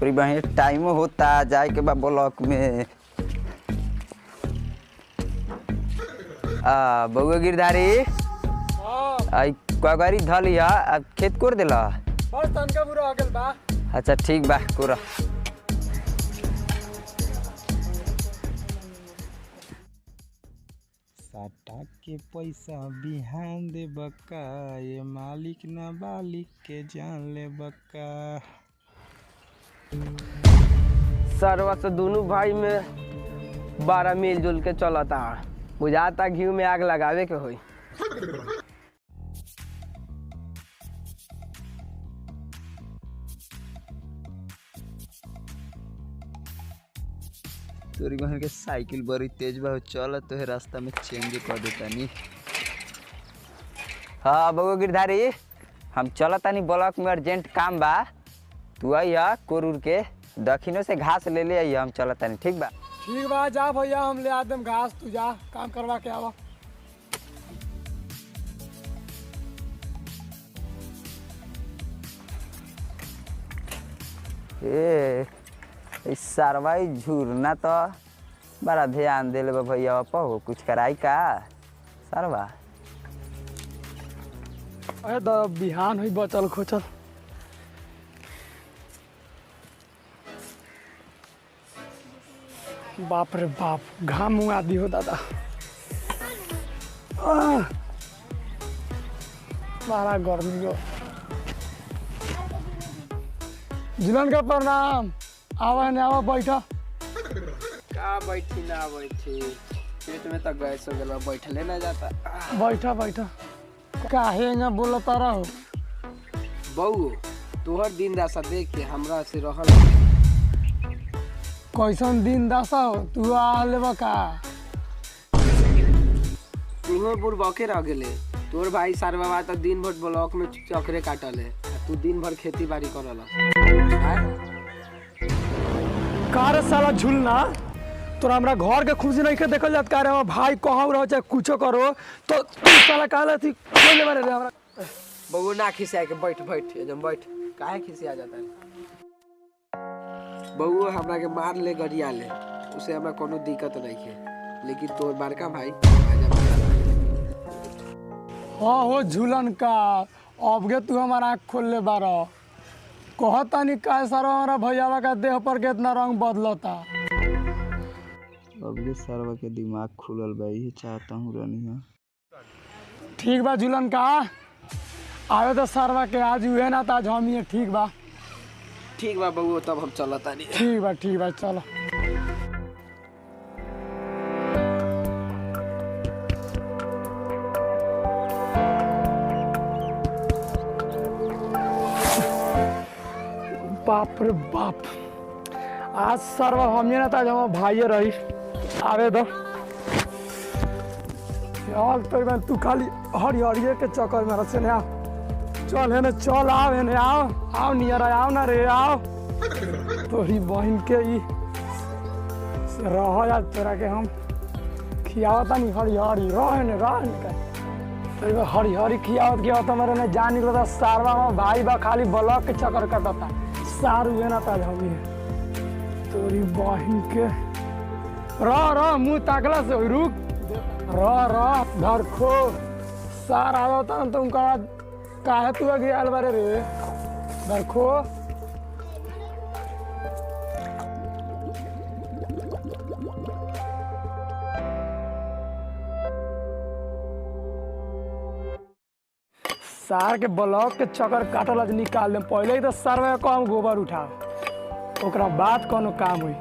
थोड़ी बहन टाइम होता जाए के बाद ब्लॉक में। बउआ गिरधारी आई कगरी धली है अब खेत कोर देला बस तनका बुरा हो गेल बा। अच्छा ठीक बा कोरा। साटा के पैसा बिहान दे बका ये मालिक ना बालिक के जान ले बका। सरवा से दोनों भाई में 12 मिलजुल के चलता बुझाता घी में आग लगावे के होई। तोरी बहन के साइकिल बड़ी तेज बा चल तो है रास्ता में चेंज कर देता नी। हाँ बउआ गिरधारी हम चलत तानी ब्लॉक में अर्जेंट काम बा तू आइया कोरूर के दक्षिणों से घास ले ले आइया हम चलत तानी ठीक बा। ठीक बा जा भैया हम ले आदम घास तू जा काम करवा के आवा। इस सारवाई झूरना तो बड़ा ध्यान दे ले भैया पहो कुछ कराई का सारवा। अरे द बिहान हुई बचल खोचल। बाप रे बाप घाम मुँह दी हो दादा। बड़ा गर्मी हो। जिलन का प्रणाम आवा ने आवा बैठा। का बैठी ना बैठी पेट में तो गैस हो गया बैठले ना जाता। बैठा बैठा काहे यहाँ बोलता रहो। बहू तोहर दिन दशा देख के हमरा से रहल कैसन दिन दशा हो तू आ लेबा का। तुम्हें बुढ़ बके रह गेले तोर भाई सारवा तो दिन भर ब्लॉक में चक्रे काटल है तू दिन भर खेती बाड़ी करल। कार साला झूलना तोरा हमरा घर के खुशी नहीं के देखल जात का रे भाई कहू रहो चाहे कुछो करो तो तू साला कहला थी कोई ले मारे रे हमरा। बहू ना खिसिया के बैठ बैठ एकदम बैठ काहे खिसिया जाता है। बहू हमरा के मार ले गरिया ले उसे हमरा कोनो दिक्कत नहीं है लेकिन तोर बड़का भाई हाँ हो झूलन का अब गे तू हमारा आँख खोल ले बारा कहता नहीं का सारा हमारा भैया का देह पर कितना रंग बदलता। अब ये सरवा के दिमाग खुलल बा यही चाहता हूँ रनिया। ठीक बा झूलन का आवे तो सरवा के आज हुए ना आज हम ही ठीक बा। ठीक बा बहू तब हम चलता नहीं। ठीक बा चलो। बाप रे बाप आज सरवा हम ना था जब भाई रही आवे दो यार तो तू खाली हरियर के चक्कर में रचे ना चल है ना चल आओ है ना आओ नियर आओ ना रे आओ तोरी बहन के ही रह यार तोरा के हम खियावता नहीं हरिहरी रह हरिहरी खियावत के तो मेरे ने जान निकलता सारवा में भाई बा खाली ब्लॉक के चक्कर कटता सारू है ना ताज हमी है तोरी बहन के रह मुँह ताकला से रुक रह घर खो सार आवता तो उनका काहे तू गया बारे रे घर खो। सार के ब्लॉक के चक्कर काटल आज निकाल दे पहले ही तो सार को हम गोबर उठाओ ओकरा बाद कोनो काम हुई।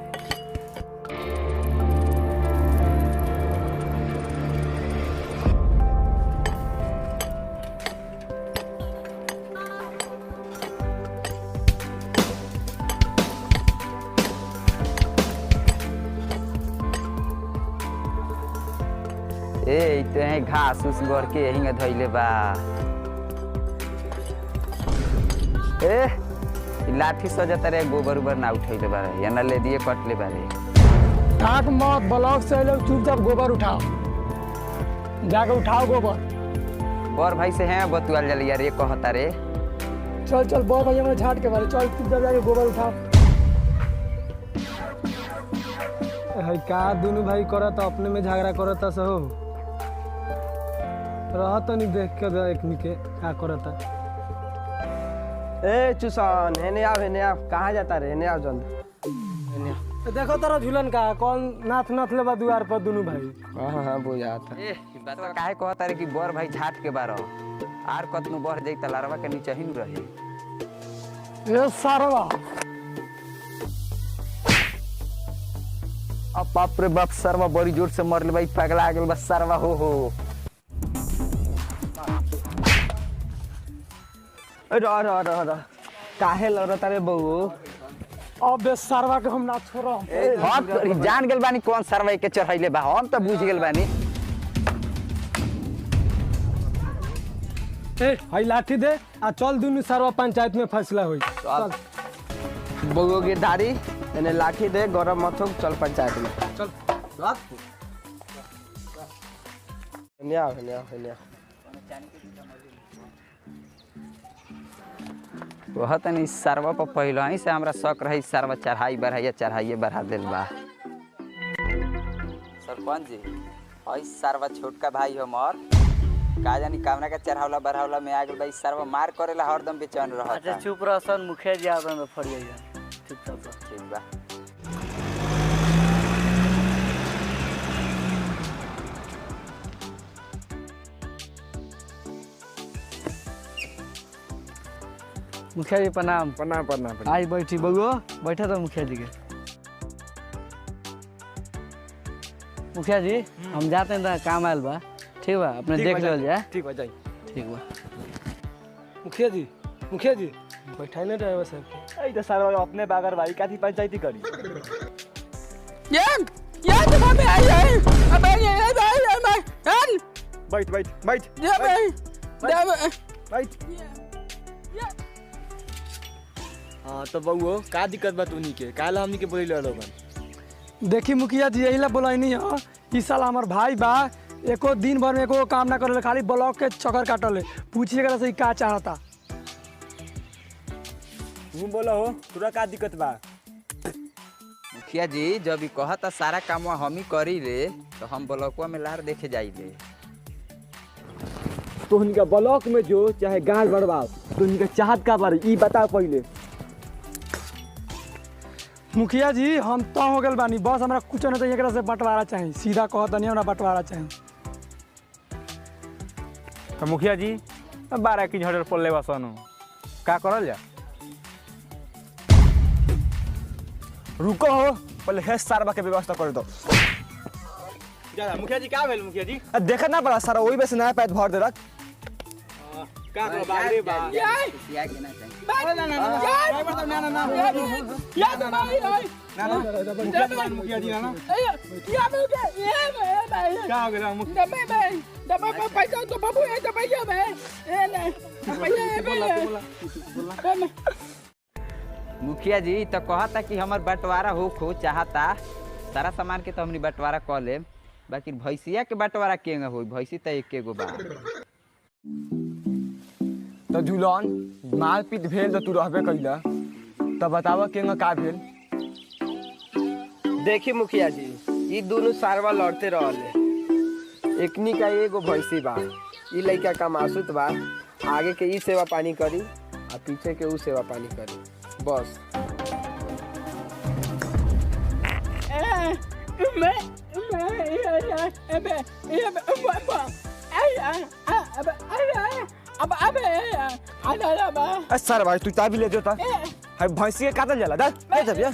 तो है घास उस घर के यही धैले बा। लाठी सजता रे गोबर उबर ना उठैले बारे या ना ले दिए कटले बारे। काट मत ब्लॉक से लोग चुपचाप गोबर उठाओ जाके उठाओ गोबर। बर भाई से हैं बतुआल जल यार ये कहता रे। चल बहुत भैया मैं झाट के बारे चल चुपचाप जाके गोबर उठाओ। है का दोनों भाई करत अपने में झगड़ा करता सहो रह तो नहीं देख के एक के का करता। ए चुसान हेने आओ कहाँ जाता रे? हेने आओ जल्दी हेने आओ। देखो तारा झूलन का कौन नाथ नाथ लेबा दुआर पर दोनों भाई। हाँ बुझाता। ए बात काहे कहता रे कि बर भाई झाट के बारो आर कतनो बढ़ जाई त लारवा के नीचे ही न रही। ए सारवा अब बाप रे बाप सरवा बड़ी जोर से मरले भाई पगला गेल बस सरवा हो। रह काहे लड़ता रे बहू? अब सारवा के हम ना छोड़ो। हम तो जान गेल बानी कौन सरवा के चढ़ाइले बा, हम तो बुझ गेल बानी। ए हई लाठी दे आ चल दोनों सारवा पंचायत में फैसला होई। चल बहू गिरधारी एने लाठी दे गरम मत हो, चल पंचायत में चल। हेने आओ। वह तनी सरवा पर पहले ही से हमरा शक रही सरवा चढ़ाइए बढ़ा दिल बा। सरपंच जी हई सरवा छोटका भाई हमर का जानी कामना का चढ़ावला बढ़ावला में आ गेल भाई सरवा मार करेला हरदम बेचैन रहता। अच्छा चुप रह सन मुखिया जी आवे में फड़ जाइए चुपचाप। ठीक बा। मुखिया जी प्रणाम। प्रणाम। आज बैठी बउआ बैठा था मुखिया जी के। मुखिया जी हम जाते हैं तो काम आयल बा, ठीक बा अपने देख लो जाए। ठीक बा जाई। ठीक बा। मुखिया जी बैठा नहीं ड्राइवर साहब। ऐ त सारा अपने बागर भाई काथी पंचायती करी। बैठ। हाँ तो बउओ का दिक्कत बा तूनी के? काला हमनी के बोले लोगन। देखी मुखिया जी यही ला बोलाई है इस साल हमार भाई बा एको दिन भर में एको काम ना करले, खाली ब्लॉक के चक्कर काटले। पूछिए करा से का चाहता। तू बोला हो तोरा का दिक्कत बा? मुखिया जी जब ई कहता सारा काम हम ही करी रे तो हम ब्लॉकवा में लार देखे जाइले। तोहनी का ब्लॉक में जो चाहे गाल बड़वाओ तोहनी का चाहत का बारे ई बता पहले। मुखिया जी हम तो हो गल बानी, बस हमरा कुछ नहीं तो एकरा से बंटवारा चाहिए। सीधा कहत नहीं हमरा बंटवारा चाहिए। तो मुखिया जी 12 की झड़र पड़ले बसन का करल जा? रुको हो पहले हे सारवा के व्यवस्था कर दो। मुखिया जी का भेल मुखिया जी? देखत ना पड़ा सारा वही बस नया पैद भर दे रख। का कर बारे बा मुखिया जी ना क्या हो गया मुखिया जी तो कहता कि हमार बंटवारा हो चाहता सारा सामान के तो हमनी बंटवारा कर ले, बाकी भैंसिया के बंटवारा केंगे हो? भैंसी तो एके गो बा। तो झूलन मारपीट भेल तो तू रहबे कैला तो बतावा केंगा का भेल? देखी मुखिया जी ये दोनों सारवा लड़ते रहले। एकनी का एगो भैंसी बा, ई लइका का मासूत बा। आगे के ई सेवा पानी करी आ पीछे के ऊ सेवा पानी करी बस। सर भाई तू ताबी ले जोता है भैंसी के काटल जाला दा ले जब या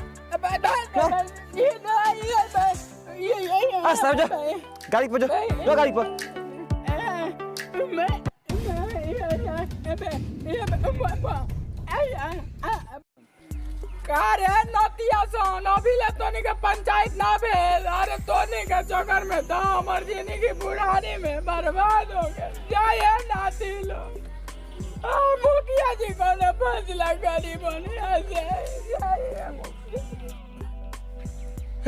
सर जा गाड़ी पर जो गाड़ी पर। अरे नतिया सोन अभी ले तोनी के पंचायत ना भेल। अरे तोनी के चक्कर में तो हमर जिंदगी की बुढ़ानी में बर्बाद हो गए। जाए नाती लोग मुखिया जी को ने फैसला करी बने ऐसे।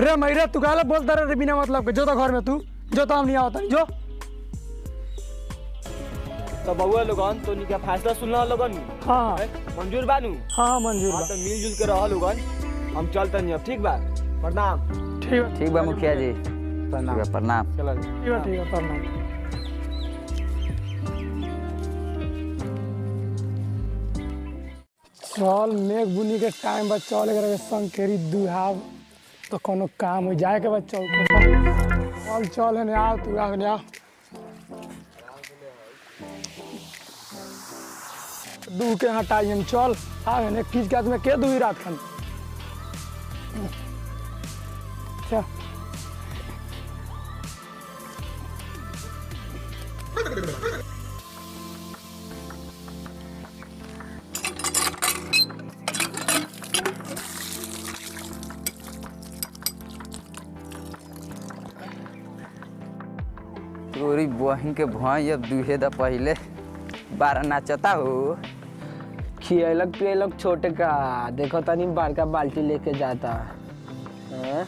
रे मैरे तू काला बोलता रे बिना मतलब के? जो तो घर में तू जो तो हम नहीं आवता जो। तो बउआ लोगन तो निका फैसला सुनना लोगन। हाँ मंजूर बानू? हाँ मंजूर हाँ बा। तो मिलजुल के रह लोगन। हम चलते नहीं अब ठीक बा। प्रणाम। ठीक बा मुखिया जी। प्रणाम। ठीक बा, प्रणाम। चलो जी। ठीक है प्रणाम। चल मेघ बुनी के टाइम बा, चल एकरा के संग केरी दुहाव तो कोनो काम हो जाए के बाद चल चल है आओ तू आ आओ दू के हटाई हम चल आ ने किस के में के दुई रात खन चल तोरी बहिन के भई अब दुहे द पहले 12 नाचता हो। खियलक पियलक छोटे का, देखो तनी बड़का बाल्टी लेके जाता हैं?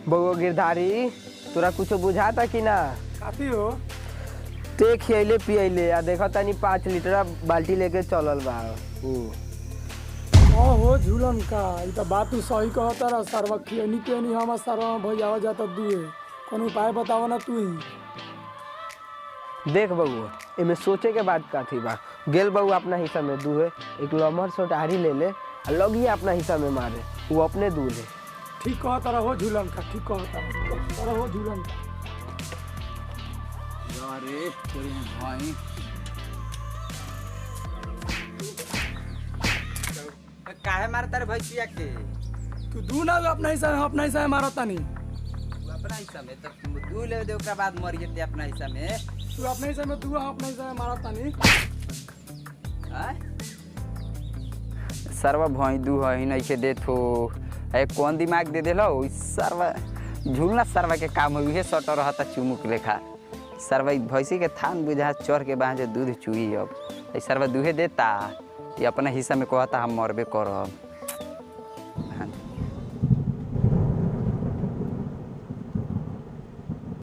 बउआ गिरधारी, तोरा कुछ बुझाता कि ना? काफी हो ते खियले पियले आ देखो तनी 5 लीटर बाल्टी लेके चलल बा। हो झूलन का ई तो बात तू सही कहता रहा सरवा खियनी के नहीं हम सरवा भैया जाता दुए कोनो उपाय बताओ ना तू ही। देख बउआ, एमे सोचे के बात का थी बा। गेल बउआ अपना हिस्सा में दूहे, एक लमहर सोटारी ले ले आ लगी अपना हिस्सा में मारे, वो अपने दूले। ठीक कहता रहा हो झूलन का, ठीक कहता रहा हो झूलन का। अरे तोरी भई काहे मारता रे भैंसिया के? तू दू ना अपना हिस्सा में, अपना हिस्सा में मारता नहीं। तू अपना हिस्सा में तो दू ले दे, ओकरा बाद मर जेते अपना हिस्सा में। तू अपने हिस्सा में दू अपना हिस्सा में मारता नहीं। सरवा भई दू है नहीं के देत हो। ए कौन दिमाग दे देलो सरवा? झूलना सरवा के काम हो, इहे सट रहता चुमुक लेखा। सरवा भैंसी के थान बुझा चढ़ के बांझे दूध चुई। अब ए सरवा दूहे देता, ये अपना हिस्सा में कहता हम मरबे करब।